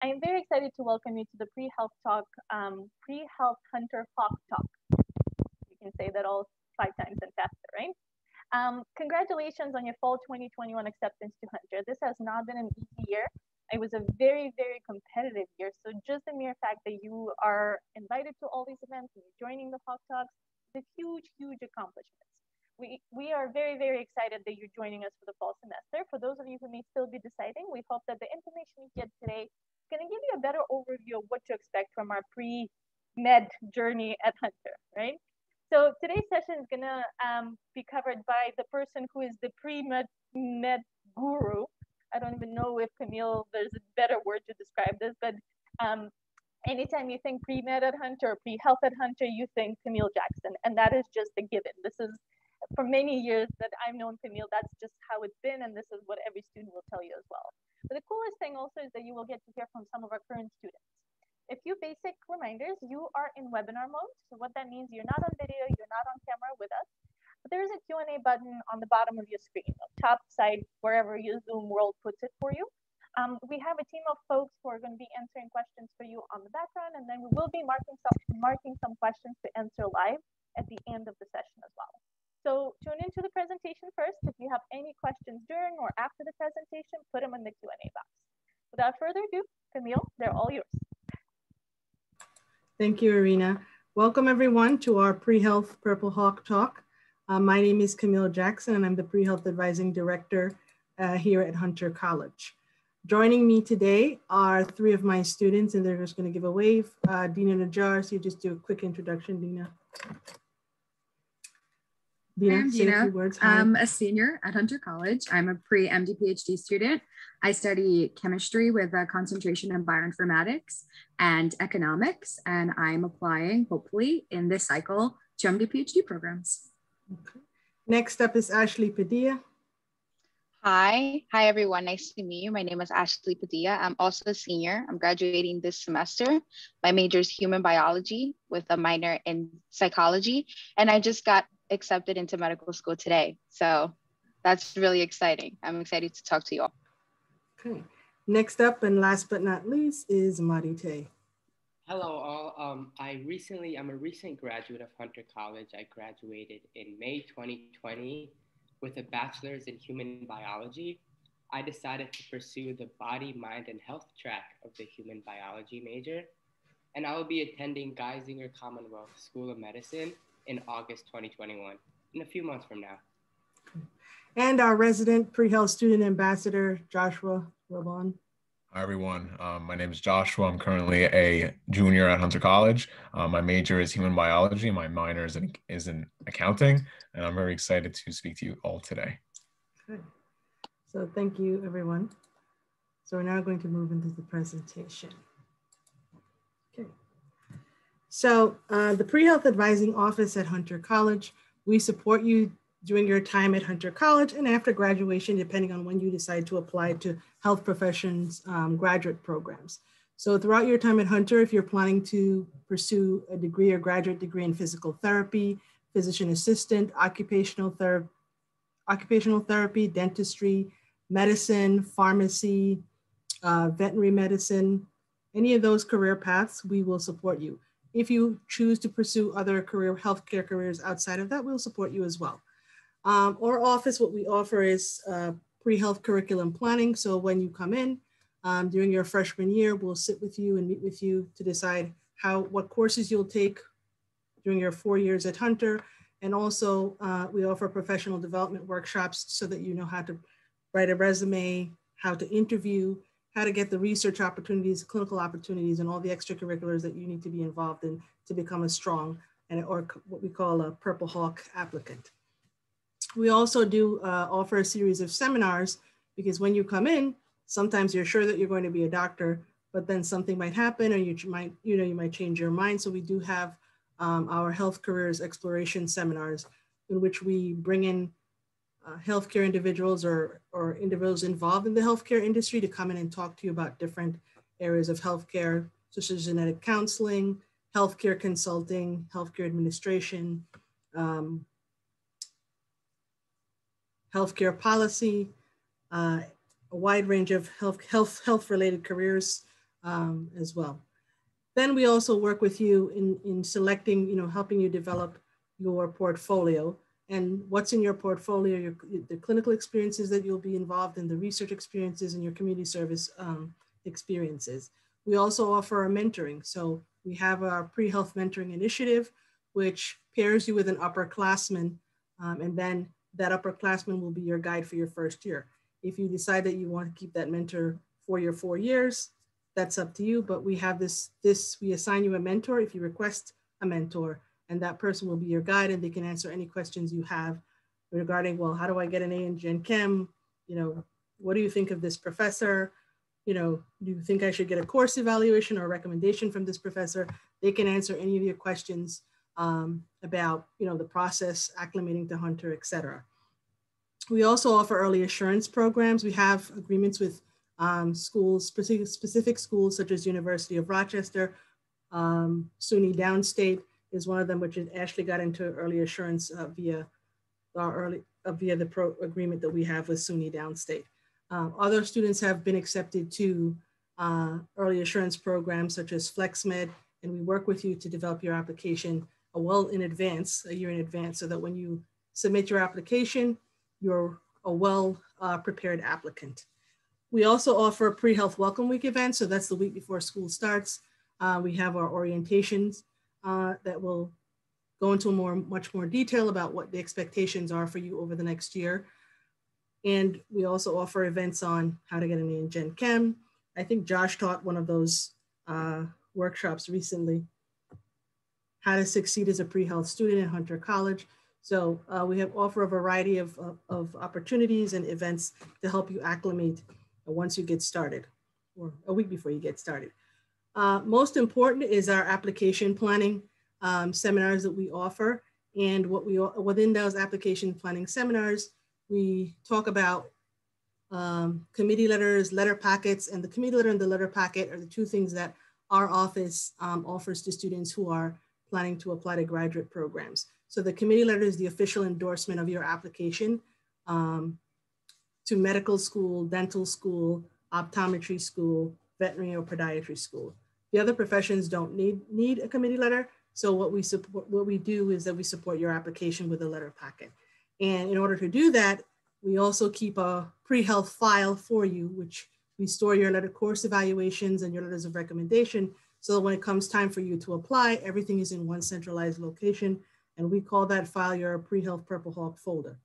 I am very excited to welcome you to the Pre-Health Talk, Pre-Health Hunter Hawk Talk. You can say that all 5 times and faster, right? Congratulations on your fall 2021 acceptance to Hunter. This has not been an easy year. It was a very, very competitive year. So just the mere fact that you are invited to all these events and you're joining the Hawk Talks is a huge, huge accomplishment. We are very, very excited that you're joining us for the fall semester. For those of you who may still be deciding, we hope that the information you get today is going to give you a better overview of what to expect from our pre-med journey at Hunter, right? So today's session is going to be covered by the person who is the pre-med guru. I don't even know if Camille, there's a better word to describe this, but anytime you think pre-med at Hunter or pre-health at Hunter, you think Camille Jackson, and that is just a given. This is, for many years that I've known Camille, that's just how it's been, and this is what every student will tell you as well. But the coolest thing also is that you will get to hear from some of our current students. A few basic reminders: you are in webinar mode. So what that means, you're not on video, you're not on camera with us, but there is a Q&A button on the bottom of your screen, top side, wherever your Zoom world puts it for you. We have a team of folks who are going to be answering questions for you on the background, and then we will be marking some questions to answer live at the end of the session as well. So tune into the presentation first. If you have any questions during or after the presentation, put them in the Q&A box. Without further ado, Camille, they're all yours. Thank you, Irina. Welcome everyone to our Pre-Health Purple Hawk Talk. My name is Camille Jackson, and I'm the Pre-Health Advising Director here at Hunter College. Joining me today are 3 of my students, and they're just going to give a wave. Dina Najjar, so you just do a quick introduction, Dina. I'm Dina. I'm a senior at Hunter College. I'm a pre-MD PhD student. I study chemistry with a concentration in bioinformatics and economics, and I'm applying, hopefully, in this cycle to MD PhD programs. Okay. Next up is Ashley Padilla. Hi everyone. Nice to meet you. My name is Ashley Padilla. I'm also a senior. I'm graduating this semester. My major is human biology with a minor in psychology, and I just got accepted into medical school today. So that's really exciting. I'm excited to talk to you all. Okay. Next up and last but not least is Marite. Hello all. I'm a recent graduate of Hunter College. I graduated in May 2020 with a bachelor's in human biology. I decided to pursue the body, mind, and health track of the human biology major, and I will be attending Geisinger Commonwealth School of Medicine in August 2021, in a few months from now. And our resident pre-health student ambassador, Joshua Rabon. Hi everyone, my name is Joshua. I'm currently a junior at Hunter College. My major is human biology. My minor is in accounting, and I'm very excited to speak to you all today. Good. So thank you everyone. So we're now going to move into the presentation. Okay. So the Pre-Health Advising Office at Hunter College, we support you during your time at Hunter College and after graduation, depending on when you decide to apply to health professions graduate programs. So throughout your time at Hunter, if you're planning to pursue a degree or graduate degree in physical therapy, physician assistant, occupational therapy, dentistry, medicine, pharmacy, veterinary medicine, any of those career paths, we will support you. If you choose to pursue other healthcare careers outside of that, we'll support you as well. Our office, what we offer is pre-health curriculum planning. So when you come in during your freshman year, we'll sit with you and meet with you to decide what courses you'll take during your 4 years at Hunter. And also we offer professional development workshops so that you know how to write a resume, how to interview, how to get the research opportunities, clinical opportunities, and all the extracurriculars that you need to be involved in to become a strong or what we call a Purple Hawk applicant. We also do offer a series of seminars because when you come in, sometimes you're sure that you're going to be a doctor, but then something might happen or you might change your mind. So we do have our health careers exploration seminars in which we bring in healthcare individuals or individuals involved in the healthcare industry to come in and talk to you about different areas of healthcare, such as genetic counseling, healthcare consulting, healthcare administration, healthcare policy, a wide range of health-related careers, as well. Then we also work with you in selecting, helping you develop your portfolio. And what's in your portfolio, the clinical experiences that you'll be involved in, the research experiences, and your community service experiences. We also offer a mentoring. So we have our pre-health mentoring initiative, which pairs you with an upperclassman, and then that upperclassman will be your guide for your first year. If you decide that you want to keep that mentor for your 4 years, that's up to you, but we have we assign you a mentor if you request a mentor, and that person will be your guide, and they can answer any questions you have regarding, well, how do I get an A in Gen Chem? What do you think of this professor? Do you think I should get a course evaluation or a recommendation from this professor? They can answer any of your questions about, the process, acclimating to Hunter, et cetera. We also offer early assurance programs. We have agreements with schools, specific schools such as University of Rochester, SUNY Downstate is one of them, which Ashley got into early assurance via the agreement that we have with SUNY Downstate. Other students have been accepted to early assurance programs such as FlexMed, and we work with you to develop your application a year in advance, so that when you submit your application, you're a well prepared applicant. We also offer a pre-health welcome week event. So that's the week before school starts. We have our orientations that will go into much more detail about what the expectations are for you over the next year. And we also offer events on how to get an A in Gen Chem. I think Josh taught one of those workshops recently, how to succeed as a pre-health student at Hunter College. So we offer a variety of opportunities and events to help you acclimate once you get started, or a week before you get started. Most important is our application planning seminars that we offer. And within those application planning seminars, we talk about committee letters, letter packets, and the committee letter and the letter packet are the two things that our office offers to students who are planning to apply to graduate programs. So the committee letter is the official endorsement of your application to medical school, dental school, optometry school, veterinary or podiatry school. The other professions don't need a committee letter. So what we do is that we support your application with a letter packet. And in order to do that, we also keep a pre-health file for you, which we store your letter course evaluations and your letters of recommendation. So that when it comes time for you to apply, everything is in one centralized location. And we call that file your pre-health Purple Hawk folder.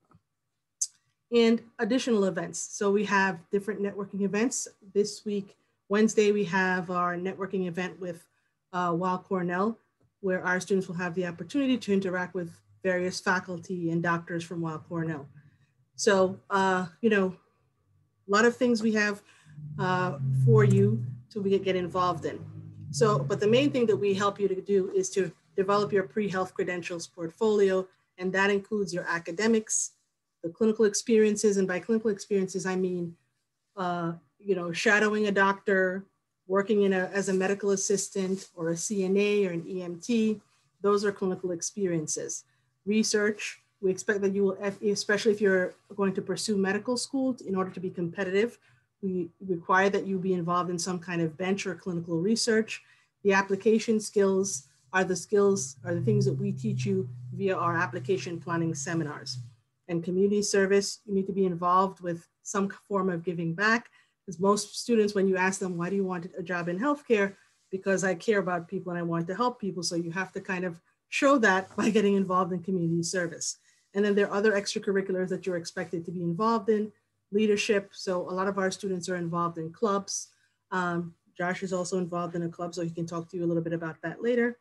And additional events. So we have different networking events. This week, Wednesday, we have our networking event with Weill Cornell, where our students will have the opportunity to interact with various faculty and doctors from Weill Cornell. So, a lot of things we have for you to get involved in. So, but the main thing that we help you to do is to develop your pre-health credentials portfolio, and that includes your academics, the clinical experiences, and by clinical experiences, I mean, shadowing a doctor, working as a medical assistant or a CNA or an EMT. Those are clinical experiences. Research, we expect that you will, especially if you're going to pursue medical school, in order to be competitive, we require that you be involved in some kind of bench or clinical research. The application skills are the things that we teach you via our application planning seminars. And community service, you need to be involved with some form of giving back. Because most students, when you ask them, why do you want a job in healthcare? Because I care about people and I want to help people. So you have to kind of show that by getting involved in community service. And then there are other extracurriculars that you're expected to be involved in. Leadership, so a lot of our students are involved in clubs. Josh is also involved in a club, so he can talk to you a little bit about that later.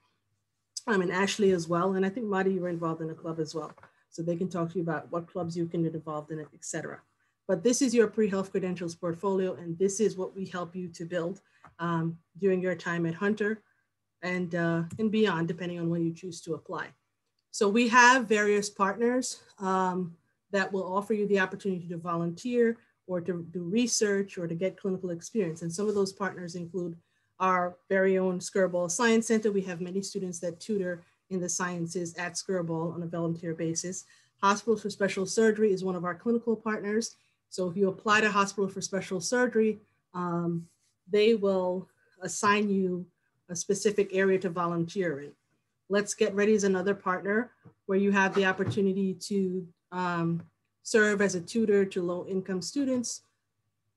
And Ashley as well. And I think Madi, you were involved in a club as well. So they can talk to you about what clubs you can get involved in, et cetera. But this is your pre-health credentials portfolio, and this is what we help you to build during your time at Hunter and beyond, depending on when you choose to apply. So we have various partners that will offer you the opportunity to volunteer or to do research or to get clinical experience. And some of those partners include our very own Skirball Science Center. We have many students that tutor in the sciences at Skirball on a volunteer basis. Hospital for Special Surgery is one of our clinical partners. So if you apply to Hospital for Special Surgery, they will assign you a specific area to volunteer in. Let's Get Ready is another partner where you have the opportunity to serve as a tutor to low-income students,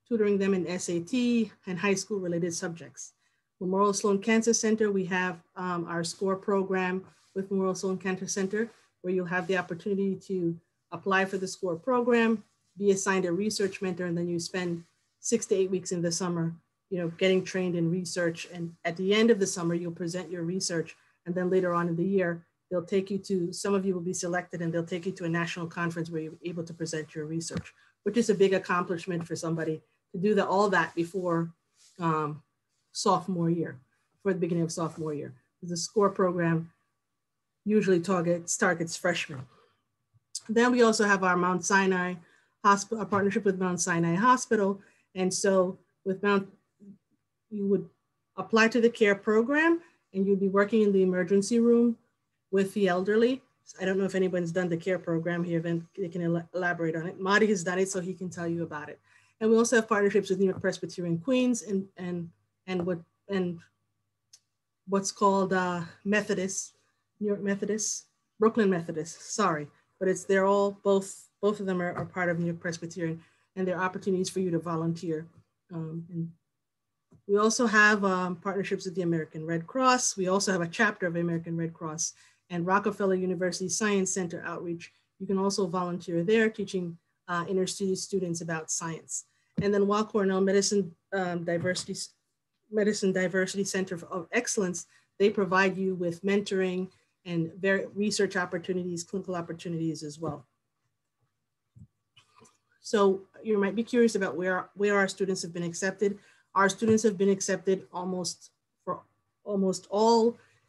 tutoring them in SAT and high school related subjects. Memorial Sloan Cancer Center, we have our SCORE program with Memorial Sloan Cancer Center, where you'll have the opportunity to apply for the SCORE program, be assigned a research mentor, and then you spend 6 to 8 weeks in the summer, getting trained in research. And at the end of the summer, you'll present your research. And then later on in the year, they'll take you to, some of you will be selected and they'll take you to a national conference where you're able to present your research, which is a big accomplishment for somebody to do all that before sophomore year, for the beginning of sophomore year. The SCORE program usually targets freshmen. Then we also have our Mount Sinai Hospital, a partnership with Mount Sinai Hospital. And so with you would apply to the CARE program and you'd be working in the emergency room with the elderly. I don't know if anyone's done the CARE program here, then they can elaborate on it. Marty has done it, so he can tell you about it. And we also have partnerships with New York Presbyterian Queens and what's called Methodist, New York Methodist, Brooklyn Methodist, sorry. But they're all, both of them are part of New York Presbyterian, and there are opportunities for you to volunteer. And we also have partnerships with the American Red Cross. We also have a chapter of the American Red Cross and Rockefeller University Science Center outreach. You can also volunteer there teaching inner city students about science. And then Weill Cornell Medicine Diversity Center of Excellence, they provide you with mentoring and research opportunities, clinical opportunities as well. So you might be curious about where our students have been accepted. Our students have been accepted for almost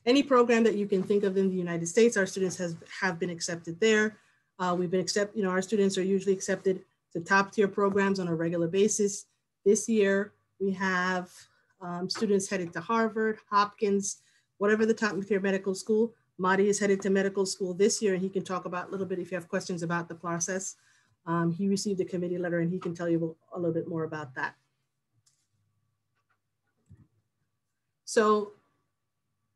any program that you can think of in the United States. Our students have been accepted there. We've been our students are usually accepted to top tier programs on a regular basis. This year, we have students headed to Harvard, Hopkins, whatever the top tier medical school. Madi is headed to medical school this year, and he can talk about a little bit if you have questions about the process. He received a committee letter, and he can tell you a little bit more about that. So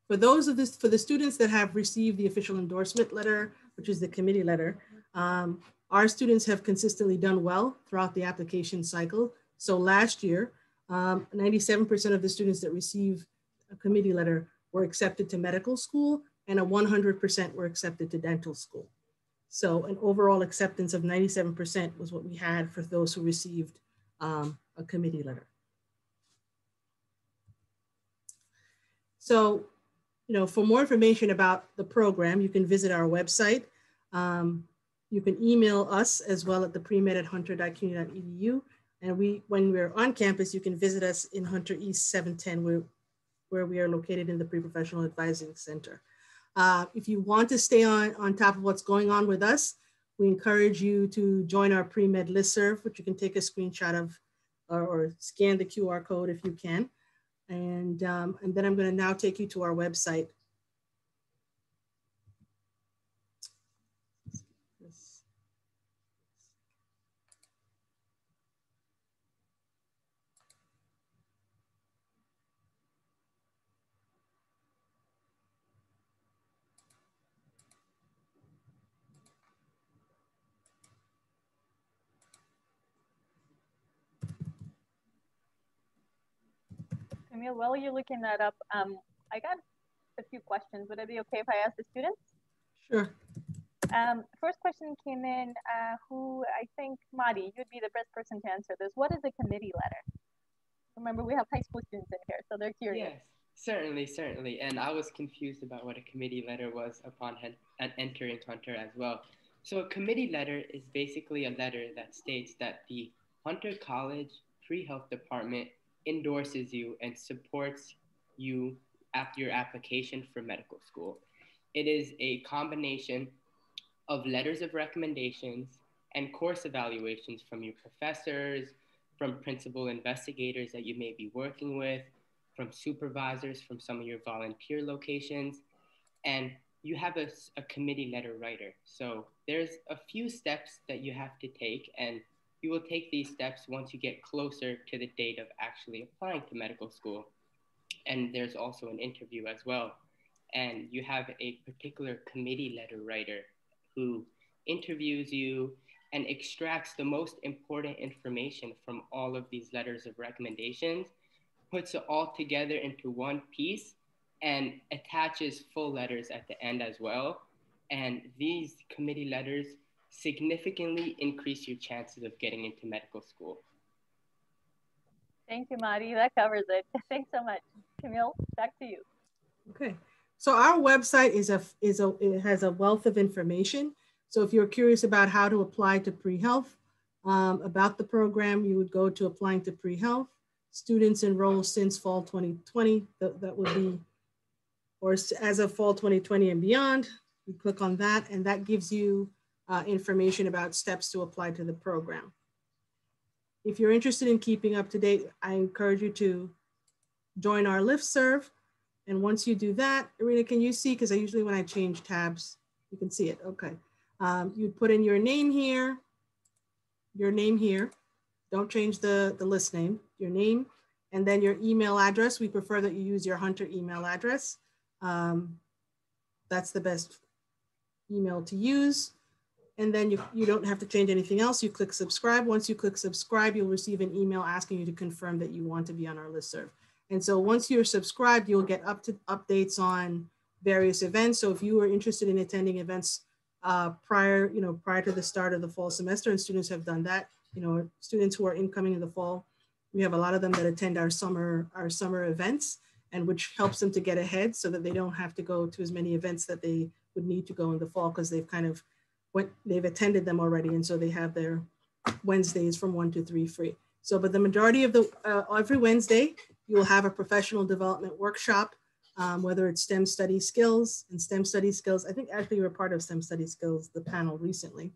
for the students that have received the official endorsement letter, which is the committee letter, our students have consistently done well throughout the application cycle. So last year, 97% of the students that received a committee letter were accepted to medical school, and 100% were accepted to dental school. So an overall acceptance of 97% was what we had for those who received a committee letter. So, for more information about the program, you can visit our website. You can email us as well at thepremed@hunter.cuny.edu. And when we're on campus, you can visit us in Hunter East 710, where we are located in the Pre-Professional Advising Center. If you want to stay on top of what's going on with us, we encourage you to join our pre-med listserv, which you can take a screenshot of or scan the QR code if you can. And then I'm going to now take you to our website. Camille, while you're looking that up, I got a few questions. Would it be okay if I ask the students? Sure. First question came in, who I think, Madi, you'd be the best person to answer this. What is a committee letter? Remember, we have high school students in here, so they're curious. Yes, certainly. And I was confused about what a committee letter was upon entering Hunter as well. So a committee letter is basically a letter that states that the Hunter College Pre-Health Department endorses you and supports you at your application for medical school. It is a combination of letters of recommendations and course evaluations from your professors, from principal investigators that you may be working with, from supervisors from some of your volunteer locations, and you have a committee letter writer. So there's a few steps that you have to take, and you will take these steps once you get closer to the date of actually applying to medical school. and there's also an interview as well. And you have a particular committee letter writer who interviews you and extracts the most important information from all of these letters of recommendations, puts it all together into one piece, and attaches full letters at the end as well. And these committee letters significantly increase your chances of getting into medical school. Thank you, Mari. That covers it. Thanks so much. Camille, back to you. Okay. So our website it has a wealth of information. So if you're curious about how to apply to pre-health, about the program, you would go to applying to pre-health. Students enrolled since fall 2020, that would be, or as of fall 2020 and beyond, you click on that, and that gives you information about steps to apply to the program. If you're interested in keeping up to date, I encourage you to join our listserv. And once you do that, Irina, can you see? Because usually when I change tabs, you can see it. Okay. You'd put in your name here. Don't change the list name, your name, and then your email address. We prefer that you use your Hunter email address. That's the best email to use. And then you don't have to change anything else. You click subscribe. Once you click subscribe, you'll receive an email asking you to confirm that you want to be on our listserv. And so once you're subscribed, you'll get updates on various events. So if you are interested in attending events prior to the start of the fall semester, and students have done that, students who are incoming in the fall, we have a lot of them that attend our summer events, and which helps them to get ahead so that they don't have to go to as many events that they would need to go in the fall, because they've attended them already. And so they have their Wednesdays from 1 to 3 free. So, but the majority of every Wednesday, you will have a professional development workshop, whether it's STEM study skills and STEM study skills. I think actually you were part of STEM study skills, the panel recently.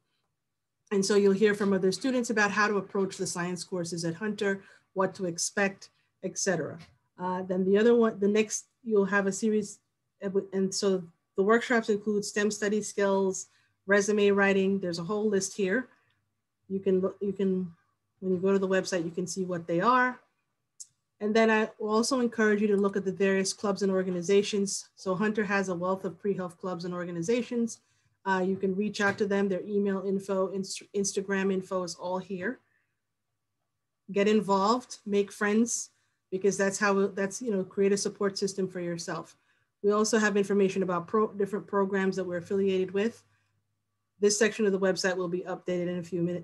And so you'll hear from other students about how to approach the science courses at Hunter, what to expect, etc. Then the next, you'll have a series. And so the workshops include STEM study skills, resume writing. There's a whole list here. You can, when you go to the website, you can see what they are. And then I will also encourage you to look at the various clubs and organizations. So Hunter has a wealth of pre-health clubs and organizations. You can reach out to them. Their email info, Instagram info is all here. Get involved, make friends, because that's create a support system for yourself. We also have information about different programs that we're affiliated with. This section of the website will be updated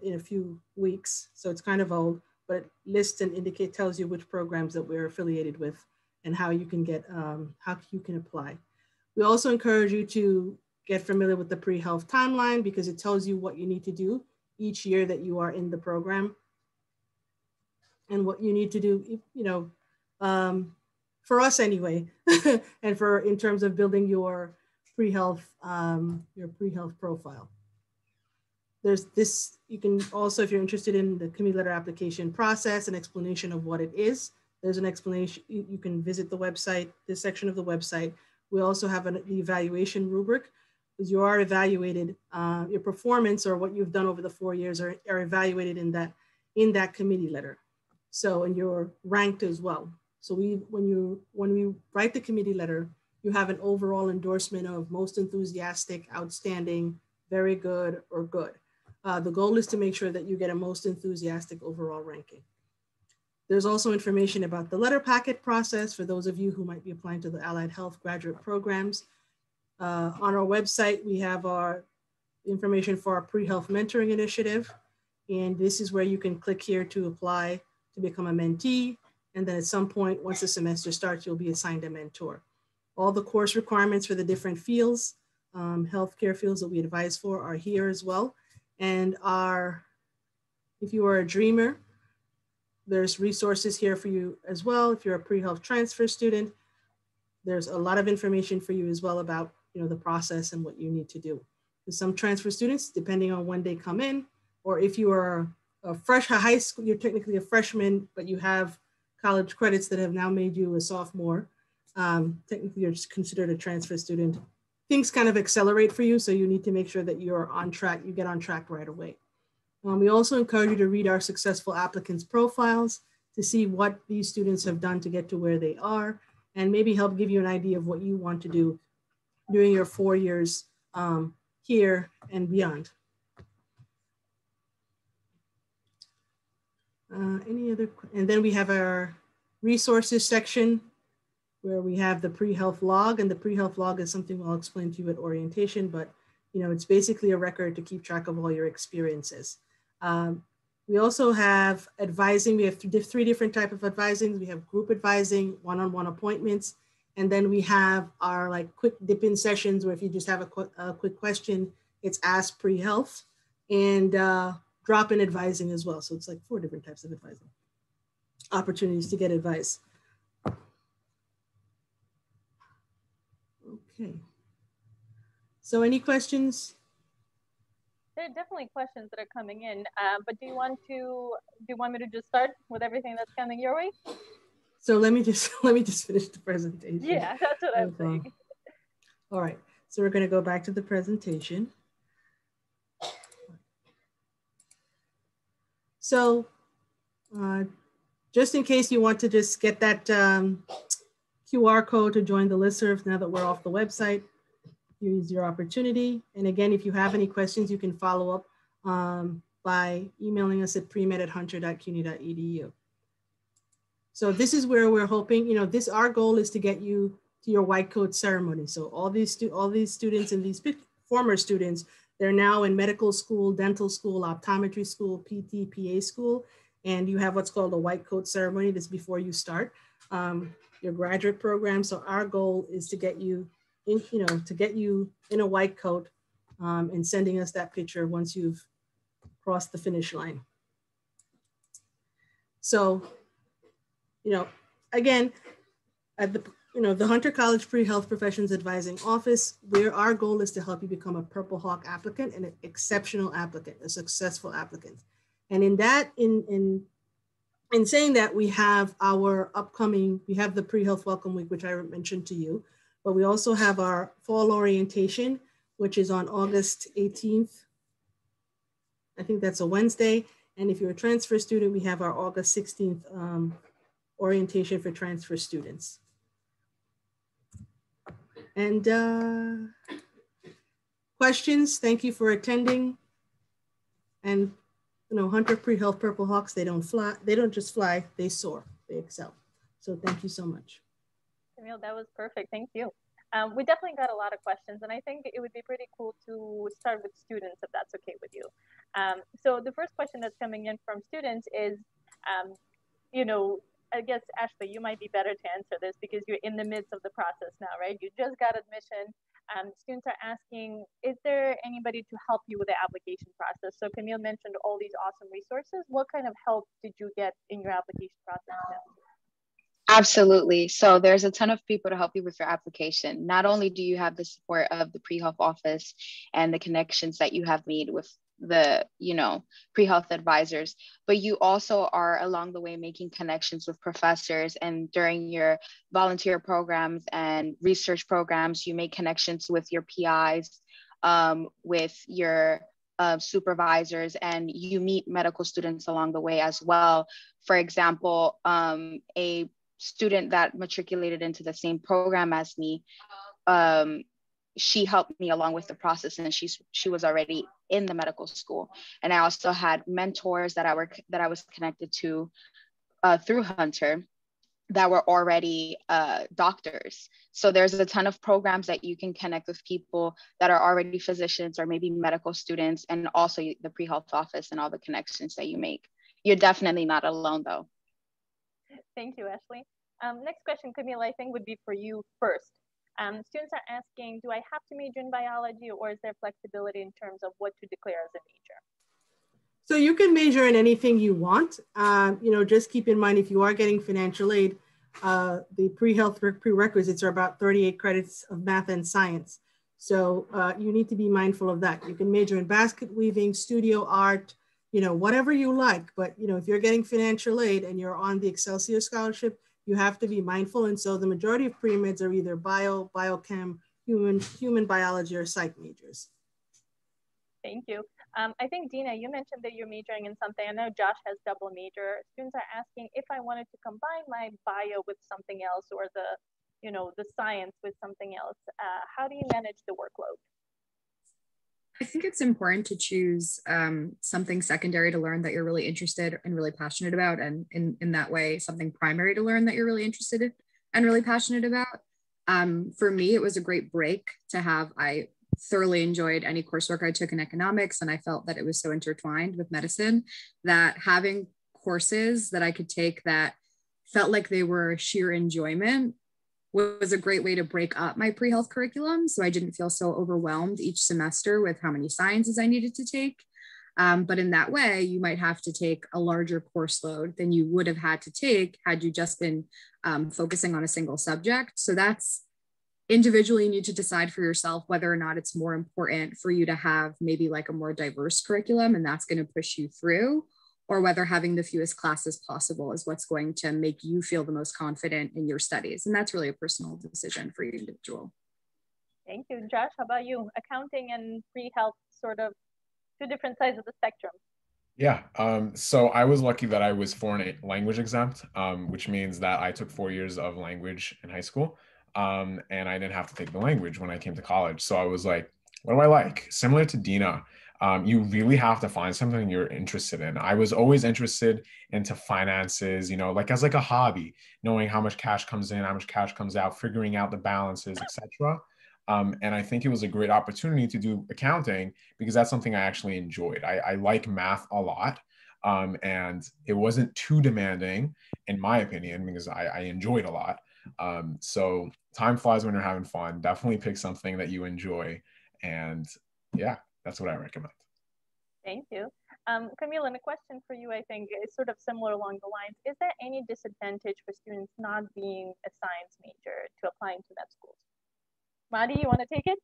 in a few weeks. So it's kind of old, but it lists and tells you which programs that we're affiliated with and how you can apply. We also encourage you to get familiar with the pre-health timeline, because it tells you what you need to do each year that you are in the program, and what you need to do, for us anyway, and in terms of building your pre-health profile. There's this, you can also, if you're interested in the committee letter application process, an explanation of what it is, there's an explanation. You can visit the website, this section of the website. We also have the evaluation rubric, because you are evaluated, your performance or what you've done over the 4 years are evaluated in that committee letter. So, and you're ranked as well. So when we write the committee letter, you have an overall endorsement of most enthusiastic, outstanding, very good, or good. The goal is to make sure that you get a most enthusiastic overall ranking. There's also information about the letter packet process for those of you who might be applying to the Allied Health graduate programs. On our website, we have our information for our pre-health mentoring initiative. And this is where you can click here to apply to become a mentee. And then at some point, once the semester starts, you'll be assigned a mentor. All the course requirements for the different fields, healthcare fields that we advise for, are here as well. And if you are a dreamer, there's resources here for you as well. If you're a pre-health transfer student, there's a lot of information for you as well about the process and what you need to do. For some transfer students, depending on when they come in, or if you are a high school, you're technically a freshman, but you have college credits that have now made you a sophomore, technically you're just considered a transfer student. Things kind of accelerate for you, so you need to make sure that you're on track, you get on track right away. We also encourage you to read our successful applicants' profiles to see what these students have done to get to where they are. and maybe help give you an idea of what you want to do during your 4 years here and beyond. Any other, and then we have our resources section where we have the pre-health log, and the pre-health log is something I'll explain to you at orientation, but it's basically a record to keep track of all your experiences. We also have advising. We have three different types of advising. We have group advising, one-on-one appointments, and then we have our like quick dip-in sessions where if you just have a quick question, it's ask pre-health, and drop-in advising as well. So it's like 4 different types of advising, opportunities to get advice. Okay. So any questions? There are definitely questions that are coming in, but do you want me to just start with everything that's coming your way? So let me just finish the presentation. Yeah, that's what I'm saying. All right, so we're going to go back to the presentation. So just in case you want to just get that QR code to join the listserv now that we're off the website, here's your opportunity. And again, if you have any questions, you can follow up by emailing us at premed@hunter.cuny.edu. So this is where we're hoping, our goal is to get you to your white coat ceremony. So all these students and these former students, they're now in medical school, dental school, optometry school, PT, PA school, and you have what's called a white coat ceremony. This is before you start your graduate program. So our goal is to get you in a white coat and sending us that picture once you've crossed the finish line. So, again, at the Hunter College Pre-Health Professions Advising Office, where our goal is to help you become a Purple Hawk applicant and an exceptional applicant, a successful applicant. And in saying that, we have the Pre-Health Welcome Week, which I mentioned to you, but we also have our fall orientation, which is on August 18th. I think that's a Wednesday. And if you're a transfer student, we have our August 16th orientation for transfer students. And questions, thank you for attending. And Hunter Pre-Health Purple Hawks, they don't just fly, they soar, they excel. So thank you so much. Camille, that was perfect, thank you. We definitely got a lot of questions, and I think it would be pretty cool to start with students, if that's okay with you. So the first question that's coming in from students is, I guess, Ashley, you might be better to answer this because you're in the midst of the process now, right? You just got admission. Students are asking, is there anybody to help you with the application process? So Camille mentioned all these awesome resources. What kind of help did you get in your application process now? Absolutely. So there's a ton of people to help you with your application. Not only do you have the support of the pre-health office and the connections that you have made with the, pre-health advisors, but you also are along the way making connections with professors, and during your volunteer programs and research programs, you make connections with your PIs, with your supervisors, and you meet medical students along the way as well. For example, a student that matriculated into the same program as me, she helped me along with the process, and she was already in the medical school. And I also had mentors that I was connected to through Hunter that were already doctors. So there's a ton of programs that you can connect with people that are already physicians or maybe medical students, and also the pre-health office and all the connections that you make. You're definitely not alone though. Thank you, Ashley. Next question, Camille, I think would be for you first. Students are asking, do I have to major in biology, or is there flexibility in terms of what to declare as a major? So you can major in anything you want. Just keep in mind, if you are getting financial aid, the pre-health prerequisites are about 38 credits of math and science. So you need to be mindful of that. You can major in basket weaving, studio art, whatever you like. But, if you're getting financial aid and you're on the Excelsior Scholarship, you have to be mindful. And so the majority of pre-meds are either biochem, human biology, or psych majors. Thank you. I think, Dina, you mentioned that you're majoring in something. I know Josh has double major. Students are asking if I wanted to combine my bio with something else, or the you know, the science with something else. How do you manage the workload? I think it's important to choose something secondary to learn that you're really interested and really passionate about. And in that way, something primary to learn that you're really interested in and really passionate about. For me, it was a great break to have. I thoroughly enjoyed any coursework I took in economics, and I felt that it was so intertwined with medicine that having courses that I could take that felt like they were sheer enjoyment was a great way to break up my pre-health curriculum. So I didn't feel so overwhelmed each semester with how many sciences I needed to take. But in that way, you might have to take a larger course load than you would have had to take had you just been focusing on a single subject. So that's individually, you need to decide for yourself whether or not it's more important for you to have maybe like a more diverse curriculum and that's going to push you through, or whether having the fewest classes possible is what's going to make you feel the most confident in your studies. And that's really a personal decision for your individual. Thank you. Josh, how about you? Accounting and pre-health, sort of two different sides of the spectrum. Yeah, so I was lucky that I was foreign language exempt, which means that I took 4 years of language in high school, and I didn't have to take the language when I came to college. So I was like, what do I like? Similar to Dina, you really have to find something you're interested in. I was always interested into finances, you know, like as like a hobby, knowing how much cash comes in, how much cash comes out, figuring out the balances, etc. And I think it was a great opportunity to do accounting because that's something I actually enjoyed. I like math a lot, and it wasn't too demanding, in my opinion, because I enjoyed a lot. So time flies when you're having fun. Definitely pick something that you enjoy. And yeah, that's what I recommend. Thank you. Camille, and a question for you, I think, is sort of similar along the lines. Is there any disadvantage for students not being a science major to applying to med schools? Madi, you want to take it?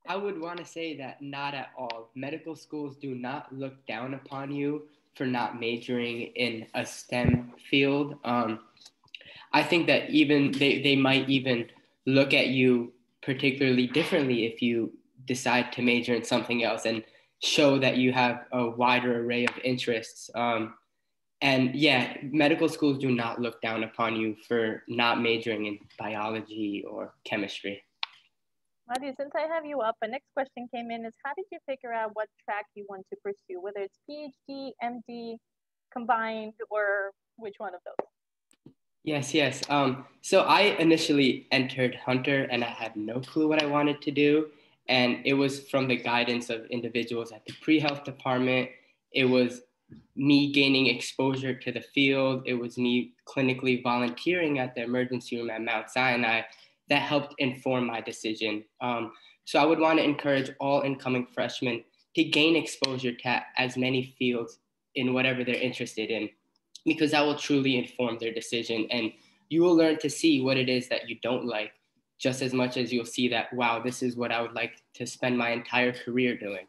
I would want to say that not at all. Medical schools do not look down upon you for not majoring in a STEM field. I think that even they might even look at you particularly differently if you decide to major in something else and show that you have a wider array of interests. And yeah, medical schools do not look down upon you for not majoring in biology or chemistry. Madi, since I have you up, the next question came in is, how did you figure out what track you want to pursue, whether it's PhD, MD, combined, or which one of those? Yes. So I initially entered Hunter and I had no clue what I wanted to do. And it was from the guidance of individuals at the pre-health department. It was me gaining exposure to the field. It was me clinically volunteering at the emergency room at Mount Sinai that helped inform my decision. So I would want to encourage all incoming freshmen to gain exposure to as many fields in whatever they're interested in, because that will truly inform their decision. And you will learn to see what it is that you don't like, just as much as you'll see that, wow, this is what I would like to spend my entire career doing.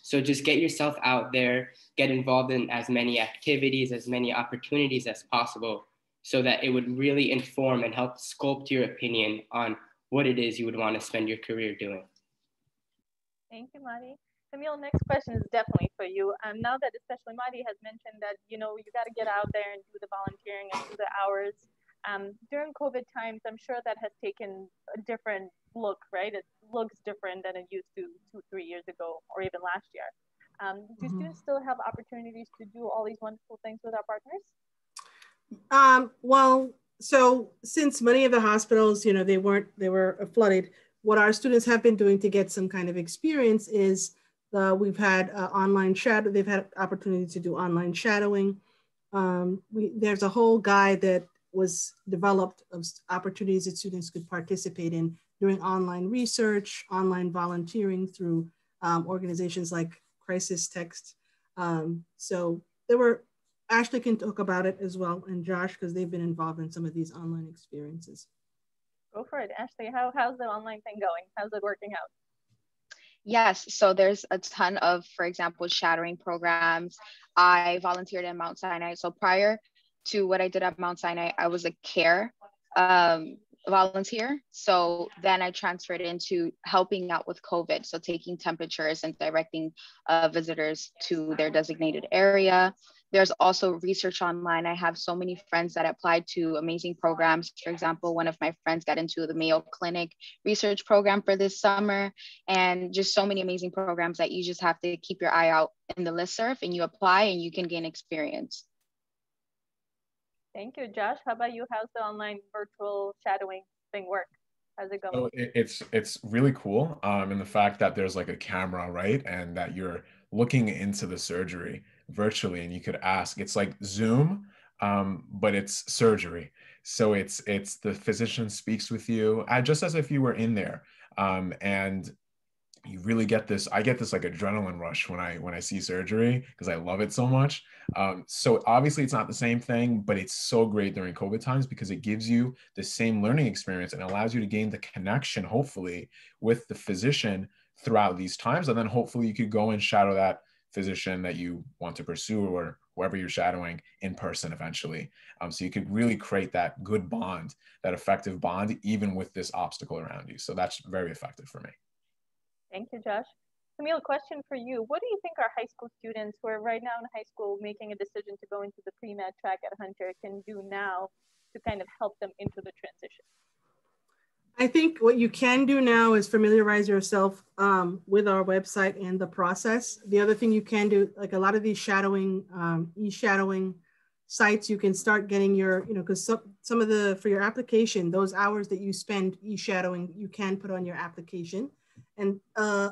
So just get yourself out there, get involved in as many activities, as many opportunities as possible, so that it would really inform and help sculpt your opinion on what it is you would want to spend your career doing. Thank you, Madi. Camille, next question is definitely for you. Now that especially Madi has mentioned that, you know, you got to get out there and do the volunteering and do the hours. During COVID times, I'm sure that has taken a different look, right? It looks different than it used to 2-3 years ago, or even last year. Do students still have opportunities to do all these wonderful things with our partners? Well, so since many of the hospitals, you know, they were flooded, what our students have been doing to get some kind of experience is we've had online shadow. They've had opportunity to do online shadowing. There's a whole guide that was developed of opportunities that students could participate in doing online research, online volunteering through organizations like Crisis Text. So there were, Ashley can talk about it as well, and Josh, because they've been involved in some of these online experiences. Go for it, Ashley. How's the online thing going? How's it working out? Yes, so there's a ton of, for example, shadowing programs. I volunteered at Mount Sinai. So prior to what I did at Mount Sinai, I was a care volunteer. So then I transferred into helping out with COVID. So taking temperatures and directing visitors to their designated area. There's also research online. I have so many friends that applied to amazing programs. For example, one of my friends got into the Mayo Clinic research program for this summer, and just so many amazing programs that you just have to keep your eye out in the listserv and you apply and you can gain experience. Thank you, Josh. How about you? How's the online virtual shadowing thing work? How's it going? So it's really cool in the fact that there's like a camera, right? And that you're looking into the surgery virtually and you could ask. It's like Zoom, but it's surgery. So it's the physician speaks with you just as if you were in there. And you really get this, I get this like adrenaline rush when I see surgery because I love it so much. So obviously it's not the same thing, but it's so great during COVID times because it gives you the same learning experience and allows you to gain the connection, hopefully, with the physician throughout these times. And then hopefully you could go and shadow that physician that you want to pursue or whoever you're shadowing in person eventually. So you could really create that good bond, that effective bond, even with this obstacle around you. So that's very effective for me. Thank you, Josh. Camille, question for you. What do you think our high school students who are right now in high school making a decision to go into the pre-med track at Hunter can do now to kind of help them into the transition? I think what you can do now is familiarize yourself with our website and the process. The other thing you can do, like a lot of these shadowing, e-shadowing sites, you can start getting your, because some of the, for your application, those hours that you spend e-shadowing, you can put on your application. And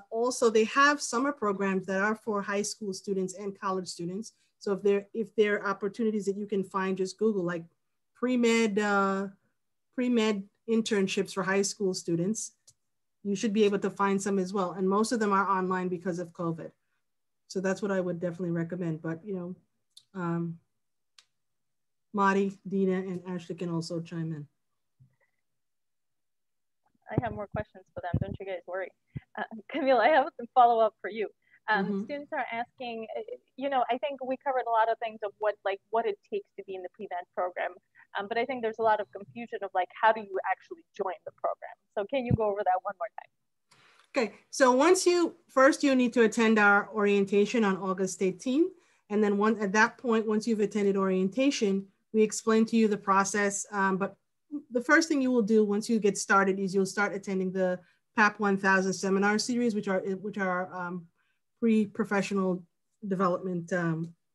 also they have summer programs that are for high school students and college students. So if there are opportunities that you can find, just Google like pre-med internships for high school students. You should be able to find some as well. And most of them are online because of COVID. So that's what I would definitely recommend. But Madi, Dina, and Ashley can also chime in. I have more questions for them. Don't you guys worry. Camille, I have some follow-up for you. Students are asking, I think we covered a lot of things of what it takes to be in the pre-med program. But I think there's a lot of confusion of like, how do you actually join the program? So can you go over that one more time? Okay, so first you need to attend our orientation on August 18th. And then at that point, once you've attended orientation, we explain to you the process. But the first thing you will do once you get started is you'll start attending the PAP 1000 seminar series, which are pre-professional development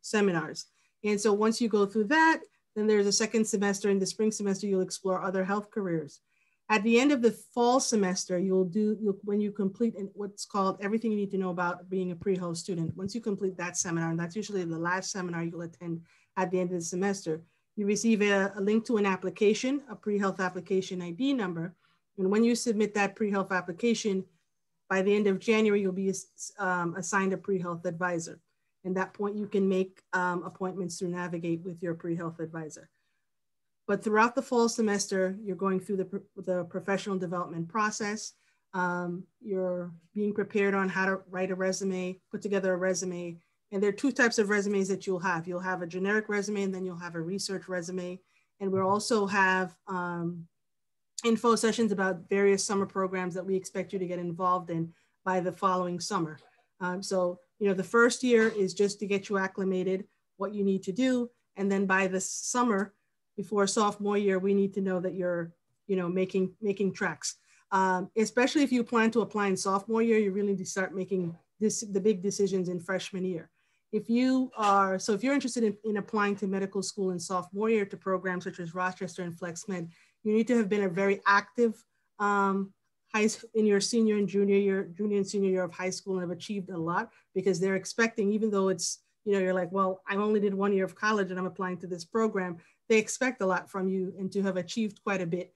seminars. And so once you go through that, then there's a second semester. In the spring semester, you'll explore other health careers. At the end of the fall semester, when you complete what's called everything you need to know about being a pre-health student. Once you complete that seminar, and that's usually the last seminar you'll attend at the end of the semester, you receive a link to an application, a pre-health application ID number. And when you submit that pre-health application, by the end of January, you'll be assigned a pre-health advisor. At that point, you can make appointments through Navigate with your pre-health advisor. But throughout the fall semester, you're going through the professional development process. You're being prepared on how to write a resume, put together a resume. And there are two types of resumes that you'll have. You'll have a generic resume, and then you'll have a research resume. And we'll also have info sessions about various summer programs that we expect you to get involved in by the following summer. So, the first year is just to get you acclimated, what you need to do. And then by the summer, before sophomore year, we need to know that you're, making tracks. Especially if you plan to apply in sophomore year, you really need to start making the big decisions in freshman year. If you're interested in applying to medical school in sophomore year to programs such as Rochester and FlexMed, you need to have been a very active in your senior and junior and senior year of high school and have achieved a lot, because they're expecting, even though it's, you're like, well, I only did 1 year of college and I'm applying to this program, they expect a lot from you and to have achieved quite a bit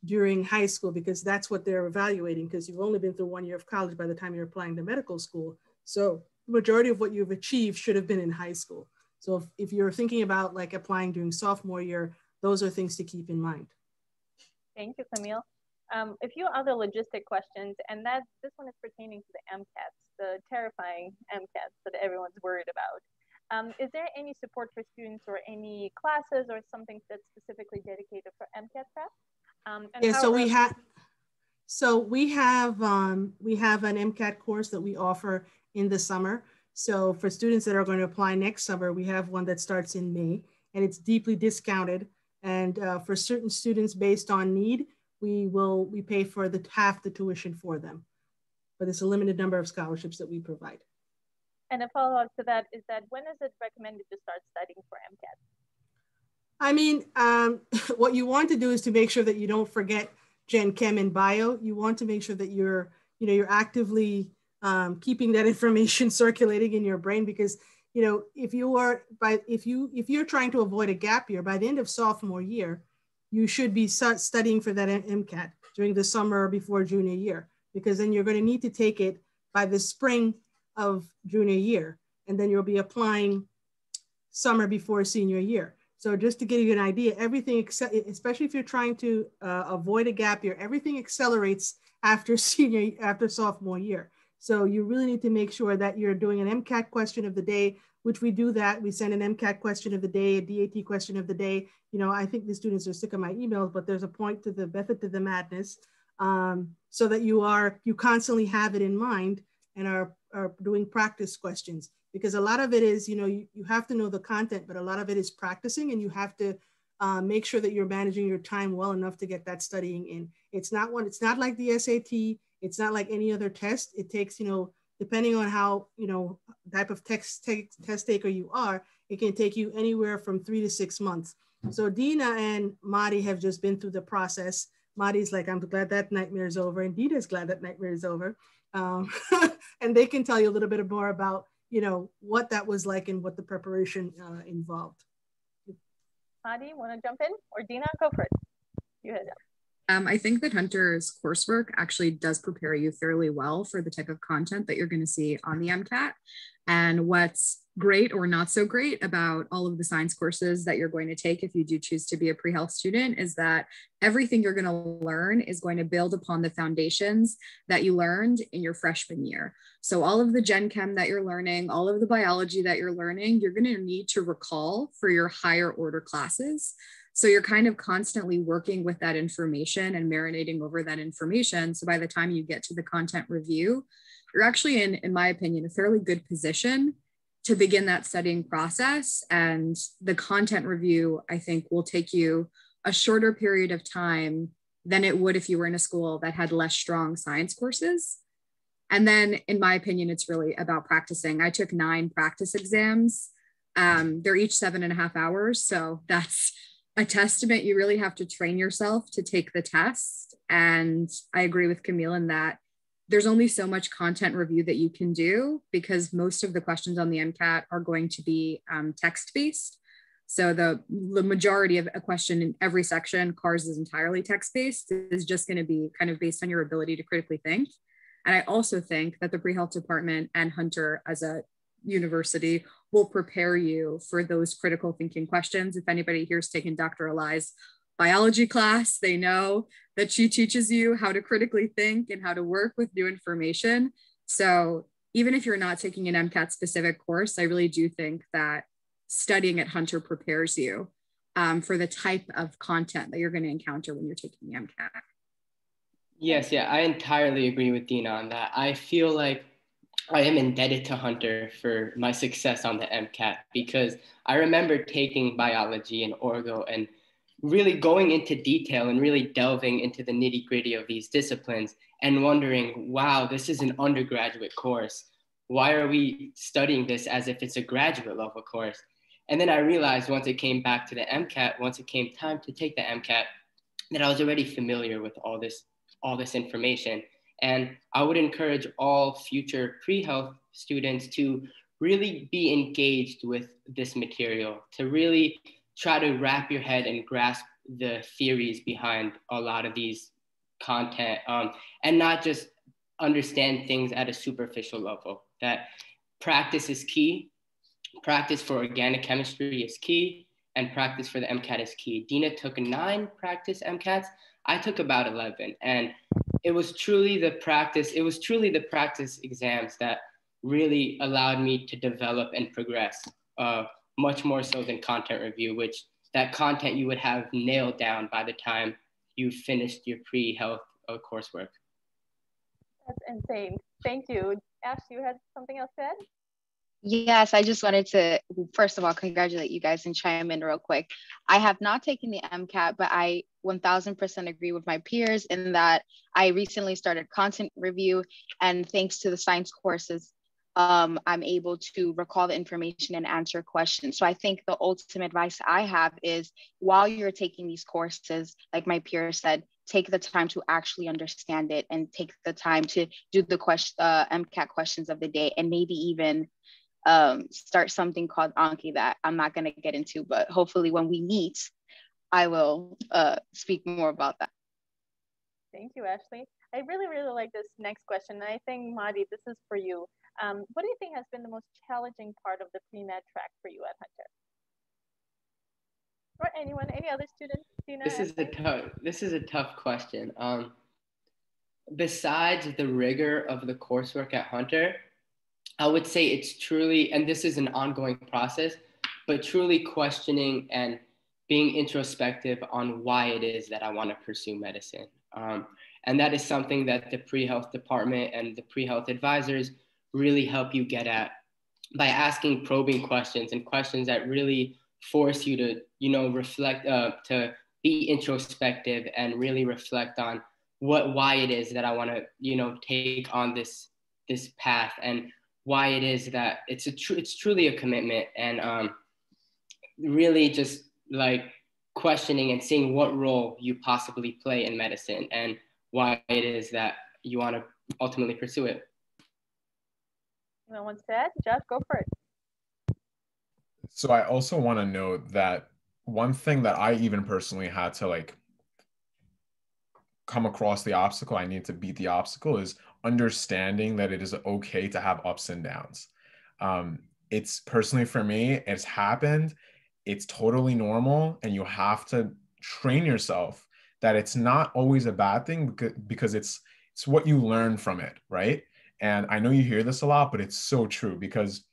during high school, because that's what they're evaluating, because you've only been through 1 year of college by the time you're applying to medical school. So the majority of what you've achieved should have been in high school. So if you're thinking about like applying during sophomore year, those are things to keep in mind. Thank you, Camille. A few other logistic questions, and this one is pertaining to the MCATs, the terrifying MCATs that everyone's worried about. Is there any support for students or any classes or something that's specifically dedicated for MCAT prep? Yeah, so we have an MCAT course that we offer in the summer. So for students that are going to apply next summer, we have one that starts in May, and it's deeply discounted. And for certain students based on need, we pay for half the tuition for them. But it's a limited number of scholarships that we provide. And a follow-up to that is that when is it recommended to start studying for MCAT? I mean, what you want to do is to make sure that you don't forget Gen Chem and Bio. You want to make sure that you're actively keeping that information circulating in your brain, because if you're trying to avoid a gap year by the end of sophomore year, you should be studying for that MCAT during the summer or before junior year, because then you're going to need to take it by the spring of junior year, and then you'll be applying summer before senior year. So just to give you an idea, everything, especially if you're trying to avoid a gap year, everything accelerates after sophomore year. So you really need to make sure that you're doing an MCAT question of the day, which we do that. We send an MCAT question of the day, a DAT question of the day. I think the students are sick of my emails, but there's a point to the method to the madness, so that you constantly have it in mind and are doing practice questions. Because a lot of it is, you have to know the content, but a lot of it is practicing, and you have to make sure that you're managing your time well enough to get that studying in. It's not like the SAT. It's not like any other test. It takes, depending on how, type of test taker you are, it can take you anywhere from 3 to 6 months. So Dina and Madi have just been through the process. Madi's like, I'm glad that nightmare is over, and Dina's glad that nightmare is over. And they can tell you a little bit more about, what that was like and what the preparation involved. Madi, want to jump in? Or Dina, go for it. You head up. I think that Hunter's coursework actually does prepare you fairly well for the type of content that you're going to see on the MCAT. And what's great or not so great about all of the science courses that you're going to take if you do choose to be a pre-health student is that everything you're going to learn is going to build upon the foundations that you learned in your freshman year. So all of the Gen Chem that you're learning, all of the biology that you're learning, you're going to need to recall for your higher order classes. So you're kind of constantly working with that information and marinating over that information. So by the time you get to the content review, you're actually in my opinion, a fairly good position to begin that studying process. And the content review, I think, will take you a shorter period of time than it would if you were in a school that had less strong science courses. And then in my opinion, it's really about practicing. I took 9 practice exams. They're each 7.5 hours. So that's a testament. You really have to train yourself to take the test. And I agree with Camille in that there's only so much content review that you can do, because most of the questions on the MCAT are going to be text-based. So the majority of a question in every section, CARS is entirely text-based, is just going to be kind of based on your ability to critically think. And I also think that the pre-health department and Hunter as a university will prepare you for those critical thinking questions. If anybody here has taken Dr. Eli's biology class, they know that she teaches you how to critically think and how to work with new information. So even if you're not taking an MCAT specific course, I really do think that studying at Hunter prepares you for the type of content that you're going to encounter when you're taking the MCAT. Yes, yeah, I entirely agree with Dina on that. I feel like I am indebted to Hunter for my success on the MCAT, because I remember taking biology and orgo and really going into detail and really delving into the nitty gritty of these disciplines and wondering, wow, this is an undergraduate course. Why are we studying this as if it's a graduate level course? And then I realized once it came back to the MCAT, once it came time to take the MCAT, that I was already familiar with all this information. And I would encourage all future pre-health students to really be engaged with this material, to really try to wrap your head and grasp the theories behind a lot of these content, and not just understand things at a superficial level. That practice is key. Practice for organic chemistry is key, and practice for the MCAT is key. Dina took 9 practice MCATs. I took about 11, and it was truly the practice exams that really allowed me to develop and progress, much more so than content review, which that content you would have nailed down by the time you finished your pre-health coursework. That's insane. Thank you. Ash, you had something else to add? Yes, I just wanted to, first of all, congratulate you guys and chime in real quick. I have not taken the MCAT, but I 1000% agree with my peers in that I recently started content review, and thanks to the science courses, I'm able to recall the information and answer questions. So I think the ultimate advice I have is while you're taking these courses, like my peer said, take the time to actually understand it and take the time to do the MCAT questions of the day, and maybe even start something called Anki that I'm not going to get into, but hopefully when we meet, I will speak more about that. Thank you, Ashley. I really, really like this next question. And I think, Madi, this is for you. What do you think has been the most challenging part of the pre-med track for you at Hunter? Or anyone, any other students? Dina, this is a tough question. Besides the rigor of the coursework at Hunter, I would say it's truly, and this is an ongoing process, but truly questioning and being introspective on why it is that I want to pursue medicine. And that is something that the pre-health department and the pre-health advisors really help you get at by asking probing questions and questions that really force you to, reflect, to be introspective and really reflect on why it is that I want to, take on this path, and why it is that it's truly a commitment, and really just like questioning and seeing what role you possibly play in medicine and why it is that you want to ultimately pursue it. Anyone wants to add? Josh, go for it. So I also want to note that one thing that I even personally had to come across the obstacle, I need to beat the obstacle, is understanding that it is okay to have ups and downs. It's personally for me, it's happened. It's totally normal, and you have to train yourself that it's not always a bad thing, because it's what you learn from it, right? And I know you hear this a lot, but it's so true, because